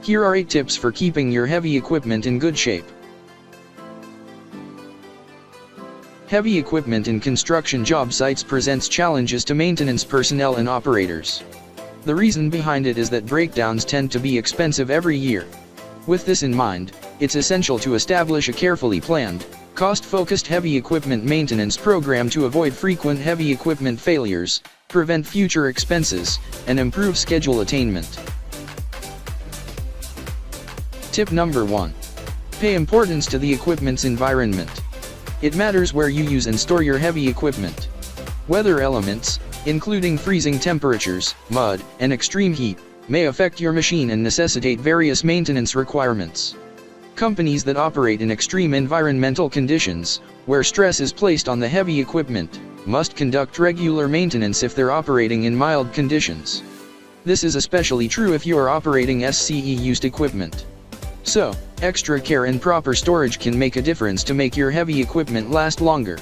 Here are 8 tips for keeping your heavy equipment in good shape. Heavy equipment in construction job sites presents challenges to maintenance personnel and operators. The reason behind it is that breakdowns tend to be expensive every year. With this in mind, it's essential to establish a carefully planned, cost-focused heavy equipment maintenance program to avoid frequent heavy equipment failures, prevent future expenses, and improve schedule attainment. Tip number 1. Pay importance to the equipment's environment. It matters where you use and store your heavy equipment. Weather elements, including freezing temperatures, mud, and extreme heat, may affect your machine and necessitate various maintenance requirements. Companies that operate in extreme environmental conditions, where stress is placed on the heavy equipment, must conduct regular maintenance if they're operating in mild conditions. This is especially true if you are operating SCE-used equipment. So, extra care and proper storage can make a difference to make your heavy equipment last longer.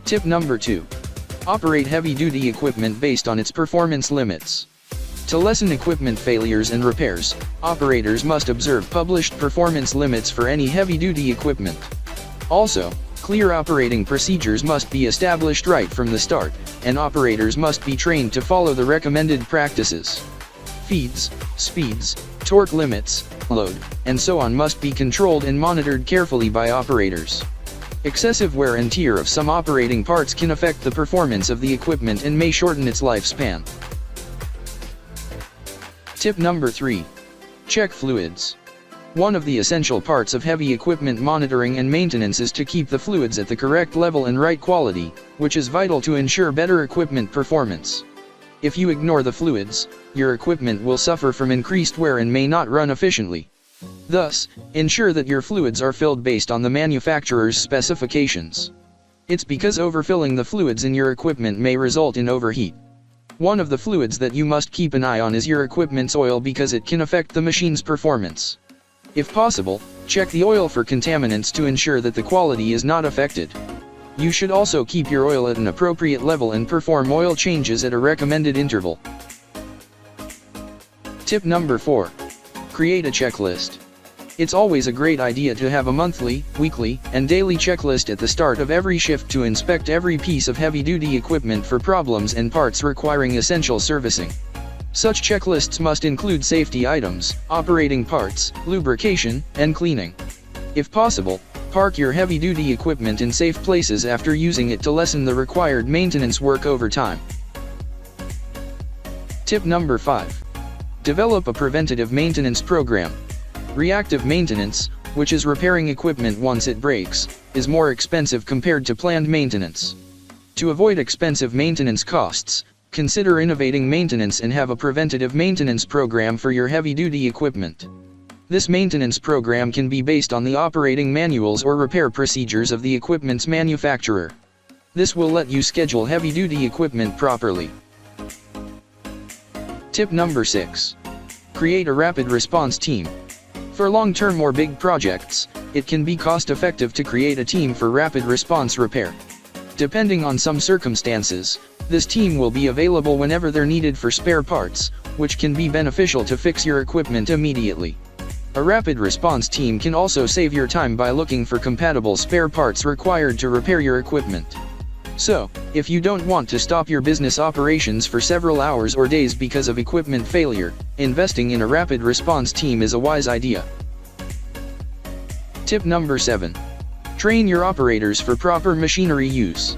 Tip number 2. Operate heavy-duty equipment based on its performance limits. To lessen equipment failures and repairs, operators must observe published performance limits for any heavy-duty equipment. Also, clear operating procedures must be established right from the start, and operators must be trained to follow the recommended practices. Feeds, speeds, torque limits, load, and so on must be controlled and monitored carefully by operators. Excessive wear and tear of some operating parts can affect the performance of the equipment and may shorten its lifespan. Tip number 3. Check fluids. One of the essential parts of heavy equipment monitoring and maintenance is to keep the fluids at the correct level and right quality, which is vital to ensure better equipment performance. If you ignore the fluids, your equipment will suffer from increased wear and may not run efficiently. Thus, ensure that your fluids are filled based on the manufacturer's specifications. It's because overfilling the fluids in your equipment may result in overheat. One of the fluids that you must keep an eye on is your equipment's oil because it can affect the machine's performance. If possible, check the oil for contaminants to ensure that the quality is not affected. You should also keep your oil at an appropriate level and perform oil changes at a recommended interval. Tip number 4. Create a checklist. It's always a great idea to have a monthly, weekly, and daily checklist at the start of every shift to inspect every piece of heavy-duty equipment for problems and parts requiring essential servicing. Such checklists must include safety items, operating parts, lubrication, and cleaning. If possible, park your heavy-duty equipment in safe places after using it to lessen the required maintenance work over time. Tip number 5. Develop a preventative maintenance program. Reactive maintenance, which is repairing equipment once it breaks, is more expensive compared to planned maintenance. To avoid expensive maintenance costs, consider innovating maintenance and have a preventative maintenance program for your heavy-duty equipment. This maintenance program can be based on the operating manuals or repair procedures of the equipment's manufacturer. This will let you schedule heavy-duty equipment properly. Tip number 6. Create a rapid response team. For long-term or big projects, it can be cost-effective to create a team for rapid response repair. Depending on some circumstances, this team will be available whenever they're needed for spare parts, which can be beneficial to fix your equipment immediately. A rapid response team can also save your time by looking for compatible spare parts required to repair your equipment. So, if you don't want to stop your business operations for several hours or days because of equipment failure, investing in a rapid response team is a wise idea. Tip number 7. Train your operators for proper machinery use.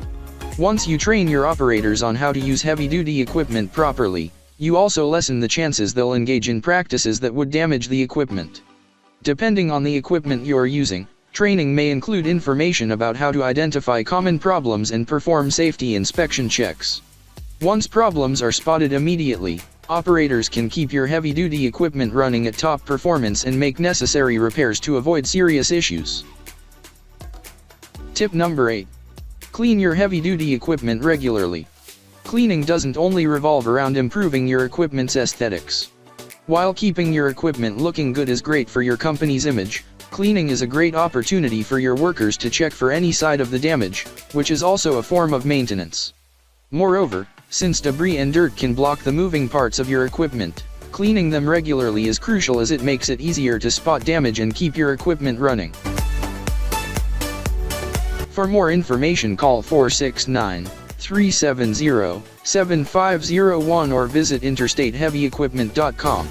Once you train your operators on how to use heavy-duty equipment properly, you also lessen the chances they'll engage in practices that would damage the equipment. Depending on the equipment you're using, training may include information about how to identify common problems and perform safety inspection checks. Once problems are spotted immediately, operators can keep your heavy-duty equipment running at top performance and make necessary repairs to avoid serious issues. Tip number 8. Clean your heavy-duty equipment regularly. Cleaning doesn't only revolve around improving your equipment's aesthetics. While keeping your equipment looking good is great for your company's image, cleaning is a great opportunity for your workers to check for any sign of the damage, which is also a form of maintenance. Moreover, since debris and dirt can block the moving parts of your equipment, Cleaning them regularly is crucial as it makes it easier to spot damage and keep your equipment running. For more information, call 469-370-7501 or visit interstateheavyequipment.com.